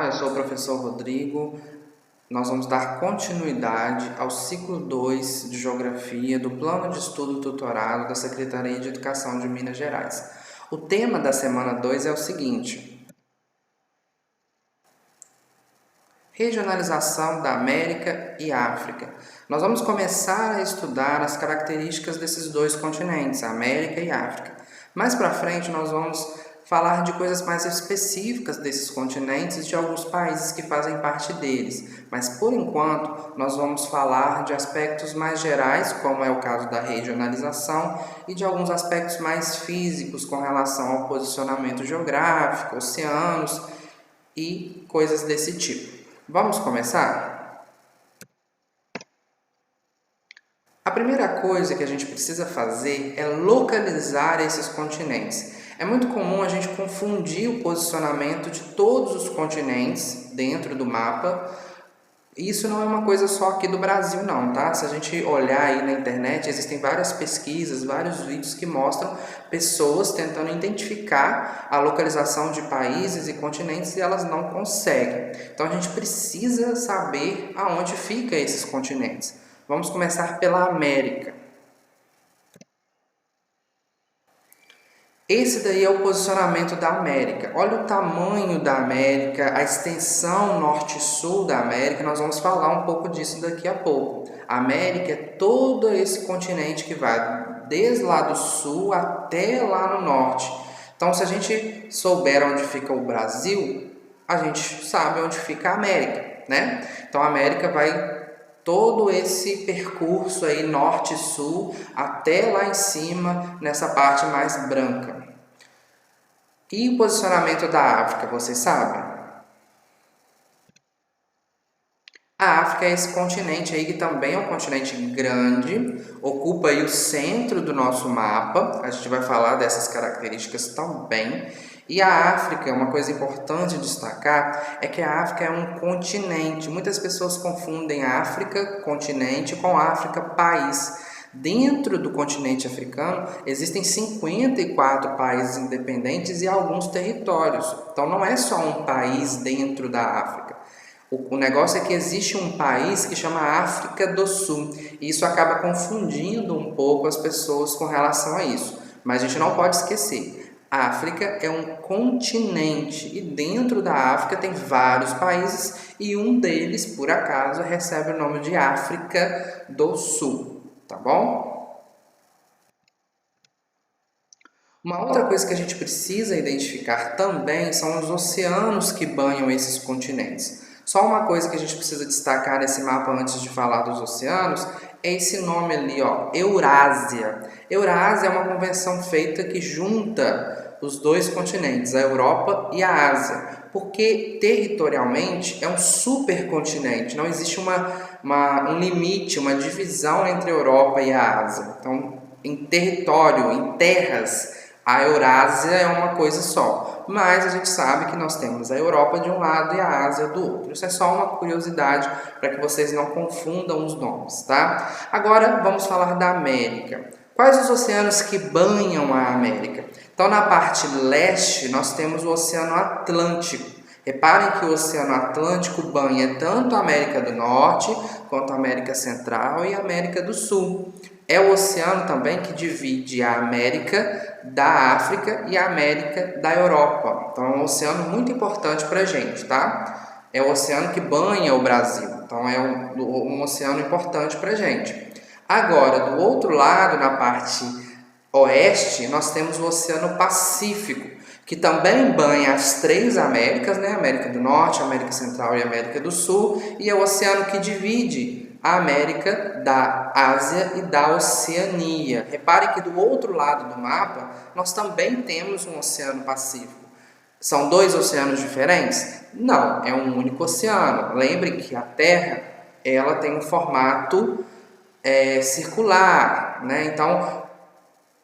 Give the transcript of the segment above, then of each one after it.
eu sou o professor Rodrigo. Nós vamos dar continuidade ao ciclo 2 de Geografia do Plano de Estudo Tutorado da Secretaria de Educação de Minas Gerais. O tema da semana 2 é o seguinte: regionalização da América e África. Nós vamos começar a estudar as características desses dois continentes, América e África. Mais para frente nós vamos falar de coisas mais específicas desses continentes e de alguns países que fazem parte deles. Mas por enquanto nós vamos falar de aspectos mais gerais, como é o caso da regionalização, e de alguns aspectos mais físicos com relação ao posicionamento geográfico, oceanos e coisas desse tipo. Vamos começar? A primeira coisa que a gente precisa fazer é localizar esses continentes. É muito comum a gente confundir o posicionamento de todos os continentes dentro do mapa. Isso não é uma coisa só aqui do Brasil não, tá? Se a gente olhar aí na internet, existem várias pesquisas, vários vídeos que mostram pessoas tentando identificar a localização de países e continentes e elas não conseguem. Então a gente precisa saber aonde ficam esses continentes. Vamos começar pela América. Esse daí é o posicionamento da América. Olha o tamanho da América, a extensão norte-sul da América. Nós vamos falar um pouco disso daqui a pouco. A América é todo esse continente que vai desde lá do sul até lá no norte. Então, se a gente souber onde fica o Brasil, a gente sabe onde fica a América, né? Então, a América vai todo esse percurso aí norte-sul até lá em cima nessa parte mais branca. E o posicionamento da África, vocês sabem? A África é esse continente aí que também é um continente grande, ocupa aí o centro do nosso mapa. A gente vai falar dessas características também. E a África, uma coisa importante destacar, é que a África é um continente. Muitas pessoas confundem África, continente, com África, país. Dentro do continente africano, existem 54 países independentes e alguns territórios. Então, não é só um país dentro da África. O negócio é que existe um país que chama África do Sul. E isso acaba confundindo um pouco as pessoas com relação a isso. Mas a gente não pode esquecer. A África é um continente e dentro da África tem vários países e um deles, por acaso, recebe o nome de África do Sul, tá bom? Uma outra coisa que a gente precisa identificar também são os oceanos que banham esses continentes. Só uma coisa que a gente precisa destacar nesse mapa antes de falar dos oceanos é esse nome ali, ó, Eurásia. Eurásia é uma convenção feita que junta os dois continentes, a Europa e a Ásia, porque territorialmente é um supercontinente, não existe um limite, uma divisão entre a Europa e a Ásia. Então, em território, em terras, a Eurásia é uma coisa só, mas a gente sabe que nós temos a Europa de um lado e a Ásia do outro. Isso é só uma curiosidade para que vocês não confundam os nomes, tá? Agora vamos falar da América. Quais os oceanos que banham a América? Então, na parte leste, nós temos o Oceano Atlântico. Reparem que o Oceano Atlântico banha tanto a América do Norte, quanto a América Central e a América do Sul. É o oceano também que divide a América da África e a América da Europa. Então, é um oceano muito importante para a gente, tá? É o oceano que banha o Brasil. Então, é um oceano importante para a gente. Agora, do outro lado, na parte oeste, nós temos o Oceano Pacífico, que também banha as três Américas, né? América do Norte, América Central e América do Sul, e é o oceano que divide a América da Ásia e da Oceania. Repare que do outro lado do mapa, nós também temos um Oceano Pacífico. São dois oceanos diferentes? Não, é um único oceano. Lembre que a Terra ela tem um formato circular, né? Então,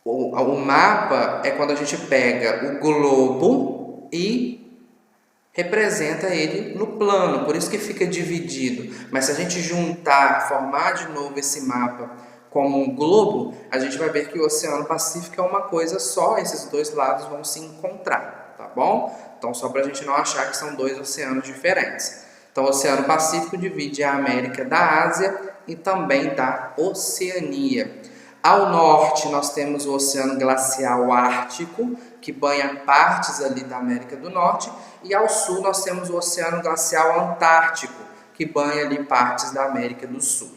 o mapa é quando a gente pega o globo e representa ele no plano, por isso que fica dividido. Mas se a gente juntar, formar de novo esse mapa como um globo, a gente vai ver que o Oceano Pacífico é uma coisa só, esses dois lados vão se encontrar. tá bom? Então, só para a gente não achar que são dois oceanos diferentes. Então, o Oceano Pacífico divide a América da Ásia e também da Oceania. Ao norte, nós temos o Oceano Glacial Ártico, que banha partes ali da América do Norte, e ao sul nós temos o Oceano Glacial Antártico, que banha ali partes da América do Sul.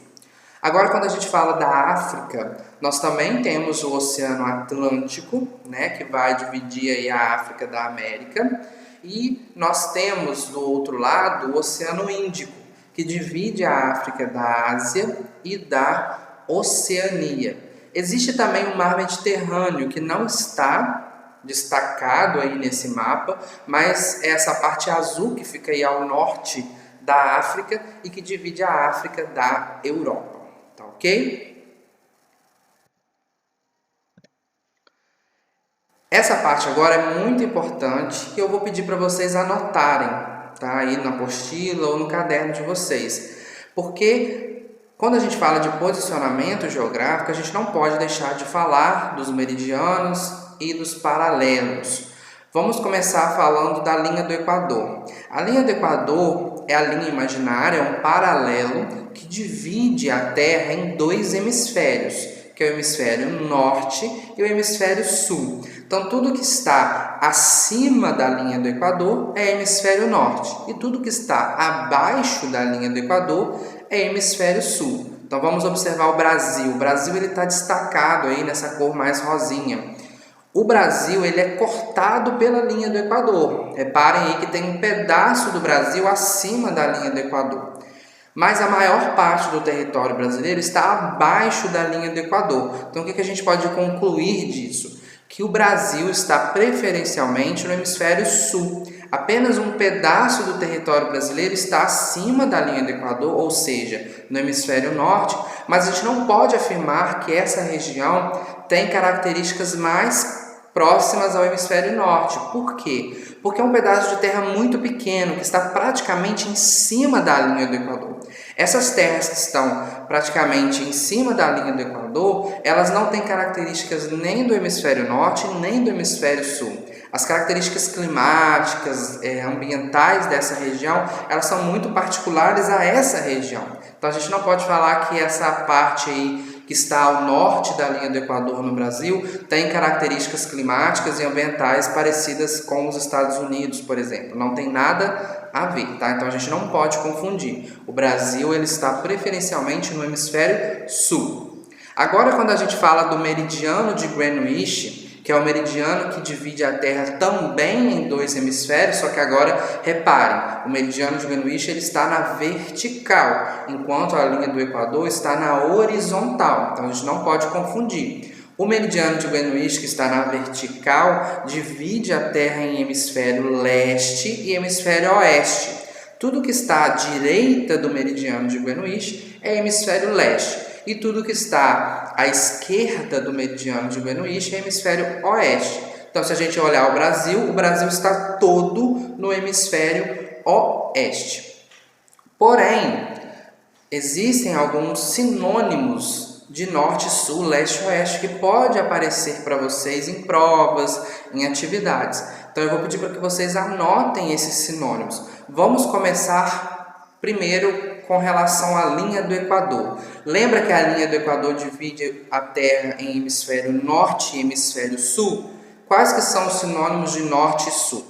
Agora, quando a gente fala da África, nós também temos o Oceano Atlântico, né, que vai dividir aí a África da América, e nós temos do outro lado o Oceano Índico, que divide a África da Ásia e da Oceania. Existe também o Mar Mediterrâneo, que não está destacado aí nesse mapa, mas é essa parte azul que fica aí ao norte da África e que divide a África da Europa, tá ok? Essa parte agora é muito importante e eu vou pedir para vocês anotarem, tá? Aí na apostila ou no caderno de vocês, porque quando a gente fala de posicionamento geográfico, a gente não pode deixar de falar dos meridianos e dos paralelos. Vamos começar falando da linha do Equador. A linha do Equador é a linha imaginária, é um paralelo que divide a Terra em dois hemisférios, que é o hemisfério norte e o hemisfério sul. Então, tudo que está acima da linha do Equador é hemisfério norte e tudo que está abaixo da linha do Equador é hemisfério sul. Então, vamos observar o Brasil. O Brasil está destacado aí nessa cor mais rosinha. O Brasil ele é cortado pela linha do Equador. Reparem aí que tem um pedaço do Brasil acima da linha do Equador. Mas a maior parte do território brasileiro está abaixo da linha do Equador. Então, o que a gente pode concluir disso? Que o Brasil está preferencialmente no hemisfério sul. Apenas um pedaço do território brasileiro está acima da linha do Equador, ou seja, no hemisfério norte, mas a gente não pode afirmar que essa região tem características mais próximas ao hemisfério norte. Por quê? Porque é um pedaço de terra muito pequeno, que está praticamente em cima da linha do Equador. Essas terras que estão praticamente em cima da linha do Equador, elas não têm características nem do hemisfério norte, nem do hemisfério sul. As características climáticas, ambientais dessa região, elas são muito particulares a essa região. Então, a gente não pode falar que essa parte aí que está ao norte da linha do Equador no Brasil tem características climáticas e ambientais parecidas com os Estados Unidos, por exemplo. Não tem nada a ver, tá? Então, a gente não pode confundir. O Brasil ele está preferencialmente no hemisfério sul. Agora, quando a gente fala do meridiano de Greenwich, que é o meridiano que divide a Terra também em dois hemisférios, só que agora, reparem, o meridiano de Greenwich ele está na vertical, enquanto a linha do Equador está na horizontal. Então, a gente não pode confundir. O meridiano de Greenwich, que está na vertical, divide a Terra em hemisfério leste e hemisfério oeste. Tudo que está à direita do meridiano de Greenwich é hemisfério leste. E tudo que está à esquerda do meridiano de Greenwich é hemisfério oeste. Então, se a gente olhar o Brasil está todo no hemisfério oeste. Porém, existem alguns sinônimos de norte, sul, leste e oeste que pode aparecer para vocês em provas, em atividades. Então, eu vou pedir para que vocês anotem esses sinônimos. Vamos começar primeiro com relação à linha do Equador. Lembra que a linha do Equador divide a Terra em hemisfério norte e hemisfério sul? Quais que são os sinônimos de norte e sul?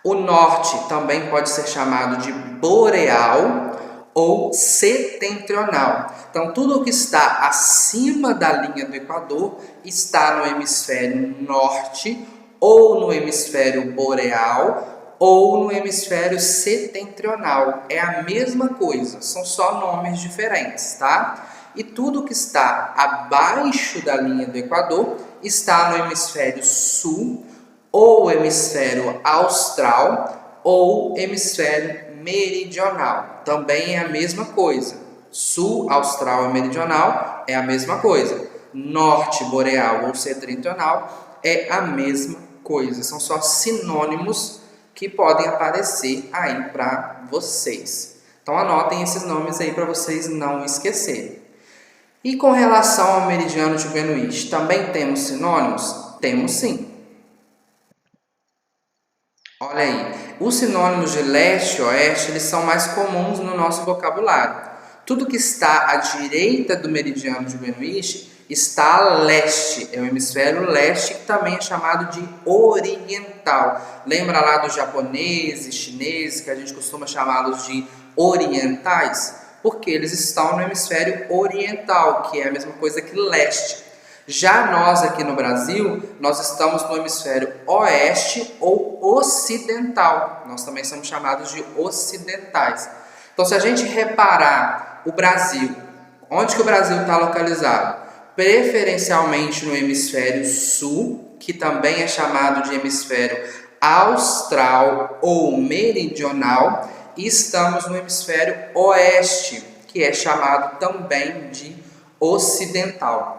O norte também pode ser chamado de boreal ou setentrional. Então, tudo que está acima da linha do Equador está no hemisfério norte ou no hemisfério boreal ou no hemisfério setentrional. É a mesma coisa, são só nomes diferentes, tá? E tudo que está abaixo da linha do Equador está no hemisfério sul, ou hemisfério austral, ou hemisfério meridional. Também é a mesma coisa. Sul, austral e meridional é a mesma coisa. Norte, boreal ou setentrional é a mesma coisa. São só sinônimos que podem aparecer aí para vocês. Então, anotem esses nomes aí para vocês não esquecerem. E com relação ao meridiano de Greenwich, também temos sinônimos? Temos sim. Olha aí, os sinônimos de leste e oeste, eles são mais comuns no nosso vocabulário. Tudo que está à direita do meridiano de Greenwich está a leste, é o hemisfério leste, que também é chamado de oriental. Lembra lá dos japoneses, chineses, que a gente costuma chamá-los de orientais? Porque eles estão no hemisfério oriental, que é a mesma coisa que leste. Já nós aqui no Brasil, nós estamos no hemisfério oeste ou ocidental. Nós também somos chamados de ocidentais. Então, se a gente reparar o Brasil, onde que o Brasil está localizado? Preferencialmente no hemisfério sul, que também é chamado de hemisfério austral ou meridional, e estamos no hemisfério oeste, que é chamado também de ocidental.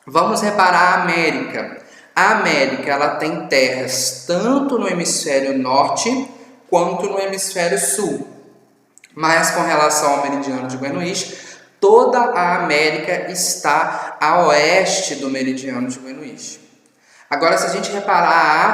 Vamos reparar a América. A América ela tem terras tanto no hemisfério norte quanto no hemisfério sul. Mas com relação ao meridiano de Greenwich, toda a América está a oeste do meridiano de Greenwich. Agora, se a gente reparar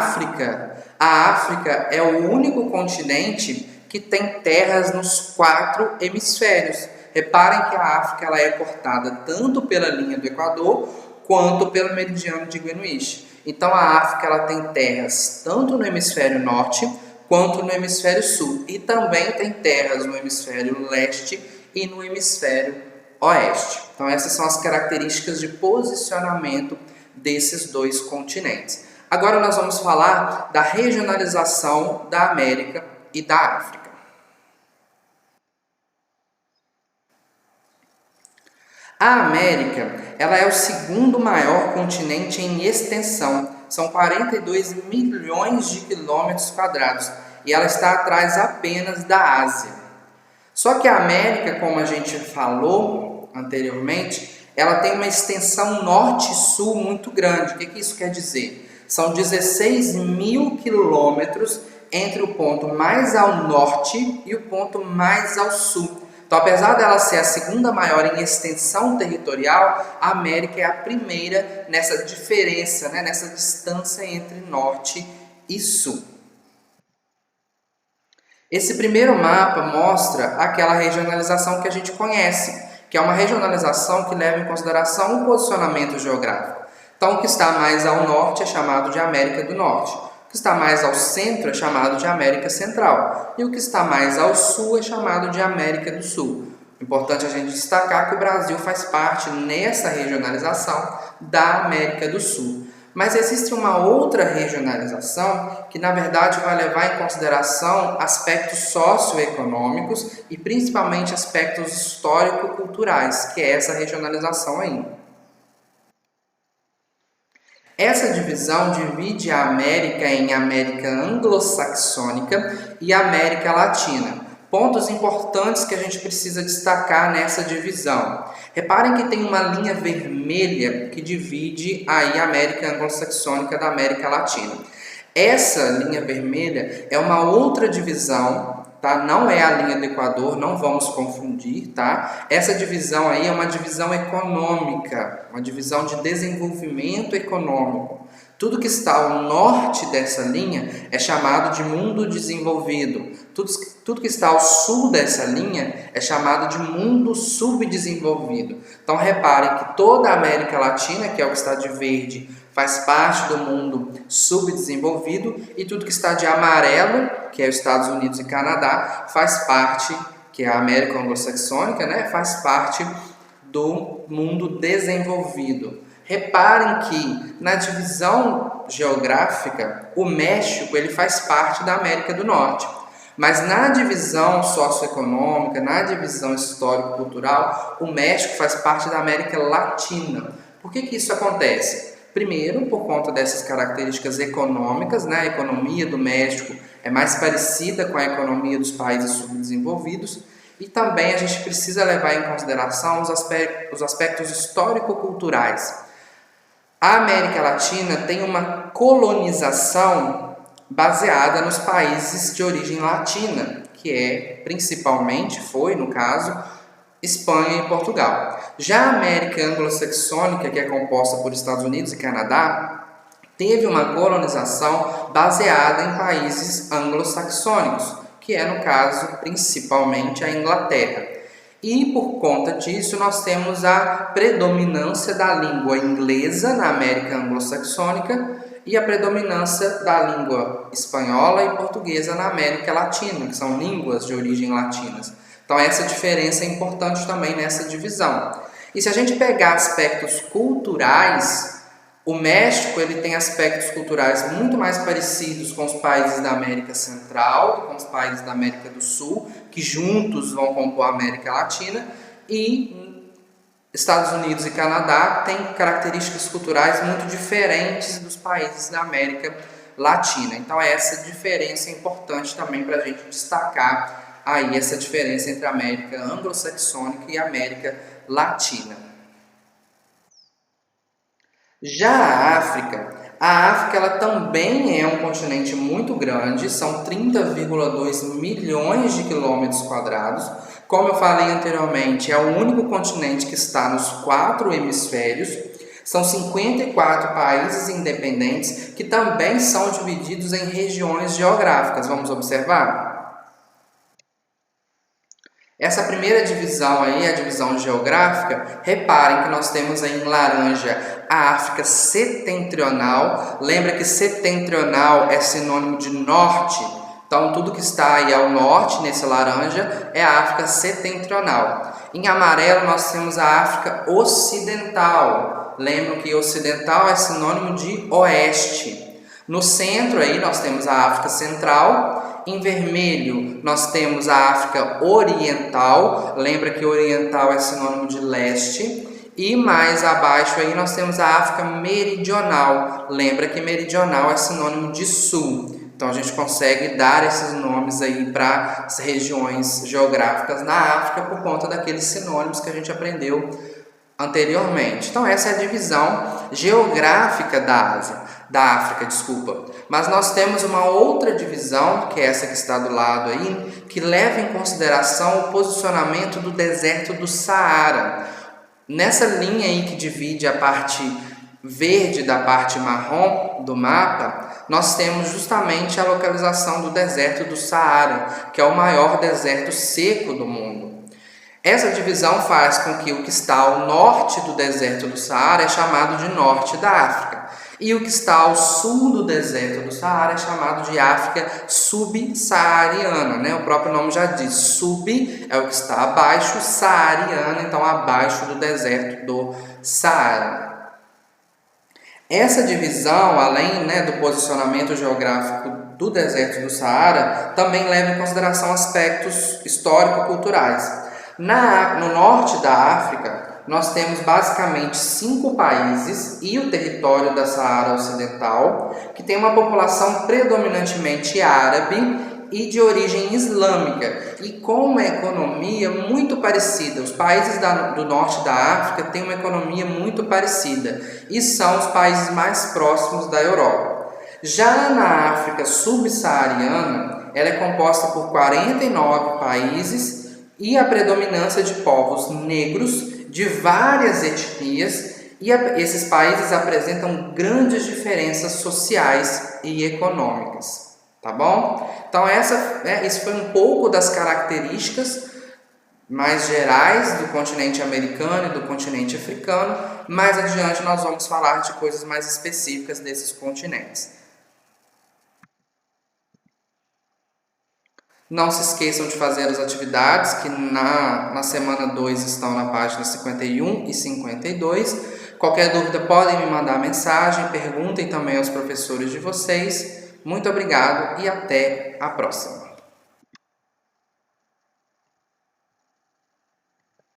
a África é o único continente que tem terras nos 4 hemisférios. Reparem que a África ela é cortada tanto pela linha do Equador quanto pelo meridiano de Greenwich. Então a África ela tem terras tanto no hemisfério norte quanto no hemisfério sul e também tem terras no hemisfério leste e no hemisfério oeste. Então essas são as características de posicionamento desses dois continentes. Agora nós vamos falar da regionalização da América e da África. A América, ela é o segundo maior continente em extensão, são 42 milhões de quilômetros quadrados e ela está atrás apenas da Ásia. Só que a América, como a gente falou anteriormente, ela tem uma extensão norte-sul muito grande. O que isso quer dizer? São 16 mil quilômetros entre o ponto mais ao norte e o ponto mais ao sul. Então, apesar dela ser a segunda maior em extensão territorial, a América é a primeira nessa diferença, nessa distância entre norte e sul. Esse primeiro mapa mostra aquela regionalização que a gente conhece, que é uma regionalização que leva em consideração o posicionamento geográfico. Então, o que está mais ao norte é chamado de América do Norte. O que está mais ao centro é chamado de América Central. E o que está mais ao sul é chamado de América do Sul. Importante a gente destacar que o Brasil faz parte nessa regionalização da América do Sul. Mas existe uma outra regionalização que, na verdade, vai levar em consideração aspectos socioeconômicos e principalmente aspectos histórico-culturais, que é essa regionalização aí. Essa divisão divide a América em América anglo-saxônica e América Latina. Pontos importantes que a gente precisa destacar nessa divisão. Reparem que tem uma linha vermelha que divide aí a América anglo-saxônica da América Latina. Essa linha vermelha é uma outra divisão, tá? Não é a linha do Equador, não vamos confundir, tá? Essa divisão aí é uma divisão econômica, uma divisão de desenvolvimento econômico. Tudo que está ao norte dessa linha é chamado de mundo desenvolvido. Tudo que está ao sul dessa linha é chamado de mundo subdesenvolvido. Então reparem que toda a América Latina, que é o que está de verde, faz parte do mundo subdesenvolvido, e tudo que está de amarelo, que é os Estados Unidos e Canadá, faz parte, que é a América anglo-saxônica, faz parte do mundo desenvolvido. Reparem que na divisão geográfica, o México ele faz parte da América do Norte. Mas na divisão socioeconômica, na divisão histórico-cultural, o México faz parte da América Latina. Por que isso acontece? Primeiro, por conta dessas características econômicas, a economia do México é mais parecida com a economia dos países subdesenvolvidos, e também a gente precisa levar em consideração os aspectos histórico-culturais. A América Latina tem uma colonização baseada nos países de origem latina, que foi, no caso, Espanha e Portugal. Já a América anglo-saxônica, que é composta por Estados Unidos e Canadá, teve uma colonização baseada em países anglo-saxônicos, que é, no caso, principalmente a Inglaterra. E, por conta disso, nós temos a predominância da língua inglesa na América anglo-saxônica e a predominância da língua espanhola e portuguesa na América Latina, que são línguas de origem latinas. Então, essa diferença é importante também nessa divisão. E se a gente pegar aspectos culturais, o México ele tem aspectos culturais muito mais parecidos com os países da América Central, com os países da América do Sul, que juntos vão compor a América Latina, e Estados Unidos e Canadá têm características culturais muito diferentes dos países da América Latina. Então, essa diferença é importante também para a gente destacar aí essa diferença entre a América anglo-saxônica e a América Latina. Já a África ela também é um continente muito grande, são 30,2 milhões de quilômetros quadrados. Como eu falei anteriormente, é o único continente que está nos 4 hemisférios. São 54 países independentes que também são divididos em regiões geográficas. Vamos observar? Essa primeira divisão aí, a divisão geográfica, reparem que nós temos aí em laranja a África setentrional. Lembra que setentrional é sinônimo de norte? Então, tudo que está aí ao norte, nesse laranja, é a África setentrional. Em amarelo, nós temos a África ocidental. Lembram que ocidental é sinônimo de oeste. No centro, aí, nós temos a África central. Em vermelho, nós temos a África oriental. Lembra que oriental é sinônimo de leste. E mais abaixo aí nós temos a África meridional. Lembra que meridional é sinônimo de sul. Então a gente consegue dar esses nomes aí para as regiões geográficas na África por conta daqueles sinônimos que a gente aprendeu anteriormente. Então essa é a divisão geográfica da África. Mas nós temos uma outra divisão, que é essa que está do lado aí, que leva em consideração o posicionamento do deserto do Saara. Nessa linha aí que divide a parte verde da parte marrom do mapa, nós temos justamente a localização do deserto do Saara, que é o maior deserto seco do mundo. Essa divisão faz com que o que está ao norte do deserto do Saara é chamado de norte da África, e o que está ao sul do deserto do Saara é chamado de África subsaariana, né? O próprio nome já diz, sub é o que está abaixo, saariana, então abaixo do deserto do Saara. Essa divisão, além, do posicionamento geográfico do deserto do Saara, também leva em consideração aspectos histórico-culturais. No norte da África, nós temos basicamente 5 países e o território da Saara Ocidental, que tem uma população predominantemente árabe e de origem islâmica, e com uma economia muito parecida. Os países do norte da África têm uma economia muito parecida e são os países mais próximos da Europa. Já na África subsaariana, ela é composta por 49 países e a predominância de povos negros de várias etnias, e esses países apresentam grandes diferenças sociais e econômicas. Tá bom? Então, isso foi um pouco das características mais gerais do continente americano e do continente africano. Mais adiante nós vamos falar de coisas mais específicas desses continentes. Não se esqueçam de fazer as atividades que na semana 2 estão na página 51 e 52. Qualquer dúvida podem me mandar mensagem, perguntem também aos professores de vocês. Muito obrigado e até a próxima!